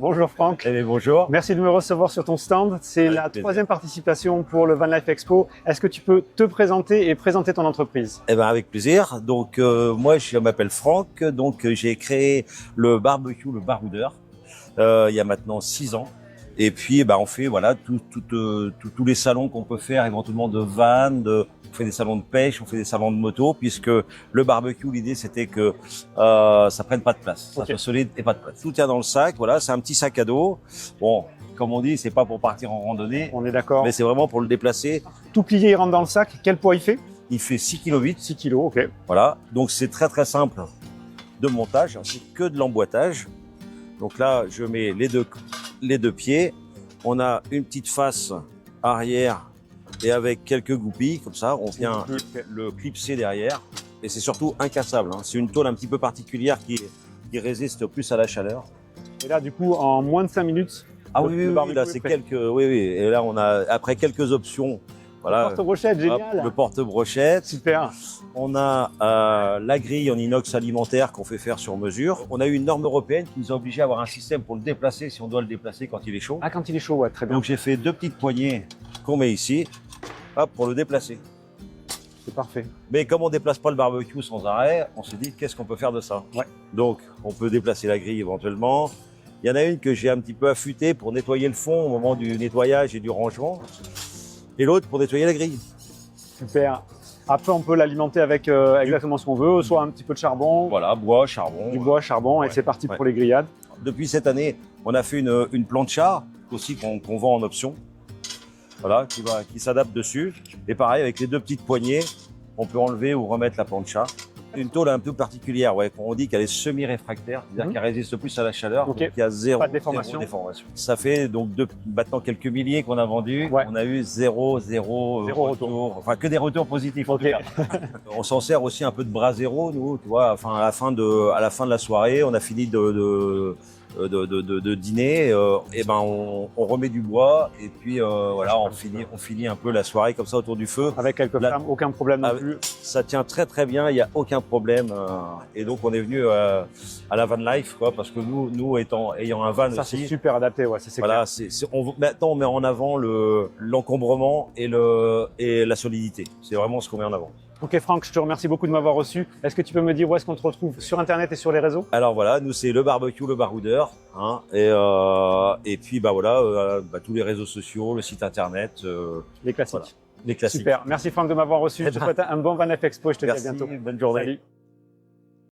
Bonjour Franck. Eh bien, bonjour. Merci de me recevoir sur ton stand. C'est la troisième participation pour le Van Life Expo. Est-ce que tu peux te présenter et présenter ton entreprise? Eh ben avec plaisir. Donc moi je m'appelle Franck. Donc j'ai créé le barbecue, le baroudeur, il y a maintenant 6 ans. Et puis on fait voilà tous les salons qu'on peut faire éventuellement de van, on fait des salons de pêche, on fait des salons de moto, puisque le barbecue, l'idée c'était que ça prenne pas de place, ça soit solide et pas de place. Tout tient dans le sac, voilà, c'est un petit sac à dos. Bon, comme on dit, c'est pas pour partir en randonnée, On est d'accord. mais c'est vraiment pour le déplacer. Tout plié, il rentre dans le sac. Quel poids il fait? Il fait 6,8 kg. 6 kg, ok. Voilà, donc c'est très très simple de montage, c'est que de l'emboîtage. Donc là, je mets les deux pieds. On a une petite face arrière et avec quelques goupilles, comme ça, on vient le clipser derrière. Et c'est surtout incassable, hein. C'est une tôle un petit peu particulière qui résiste plus à la chaleur. Et là, du coup, en moins de 5 minutes. Ah oui, là c'est oui. Et là, on a après quelques options. Voilà. Le porte-brochette, génial. Le porte-brochette. Super. On a la grille en inox alimentaire qu'on fait faire sur mesure. On a eu une norme européenne qui nous a obligé à avoir un système pour le déplacer si on doit le déplacer quand il est chaud. Ah, quand il est chaud, ouais, très bien. Donc j'ai fait 2 petites poignées qu'on met ici, hop, pour le déplacer. C'est parfait. Mais comme on déplace pas le barbecue sans arrêt, on s'est dit qu'est-ce qu'on peut faire de ça? Ouais. Donc on peut déplacer la grille éventuellement. Il y en a une que j'ai un petit peu affûtée pour nettoyer le fond au moment du nettoyage et du rangement. Et l'autre pour nettoyer la grille. Super. Après, on peut l'alimenter avec exactement ce qu'on veut, soit un petit peu de charbon. Voilà, bois, charbon. Du bois, charbon, Ouais, et c'est parti ouais. pour les grillades. Depuis cette année, on a fait une plancha aussi qu'on vend en option. Voilà, qui s'adapte dessus. Et pareil, avec les 2 petites poignées, on peut enlever ou remettre la plancha. Une tôle un peu particulière, ouais. On dit qu'elle est semi-réfractaire, c'est-à-dire qu'elle résiste plus à la chaleur. Ok. Donc il y a Pas de déformation. zéro déformation. Ça fait donc maintenant quelques milliers qu'on a vendu. Ouais. On a eu zéro retour. Enfin, que des retours positifs. En tout cas. On s'en sert aussi un peu de brasero, nous, tu vois. Enfin, à la fin de la soirée, on a fini de dîner, on remet du bois et puis voilà, on finit un peu la soirée comme ça autour du feu. Avec quelques flammes, aucun problème non plus. Ça tient très très bien, il n'y a aucun problème. Et donc on est venu à la van life, quoi, parce que nous ayant un van Ça, aussi. c'est super adapté, ouais, c'est Voilà, clair. maintenant on met en avant l'encombrement et la solidité. C'est vraiment ce qu'on met en avant. Ok Franck, je te remercie beaucoup de m'avoir reçu. Est-ce que tu peux me dire où est-ce qu'on te retrouve sur Internet et sur les réseaux? Alors voilà, nous c'est le barbecue, le baroudeur, hein, et puis voilà, tous les réseaux sociaux, le site internet, Les classiques. voilà, les classiques. Super, merci Franck de m'avoir reçu. Je te souhaite un bon Van Life Expo et je te dis à Merci, bientôt. bonne journée. Salut.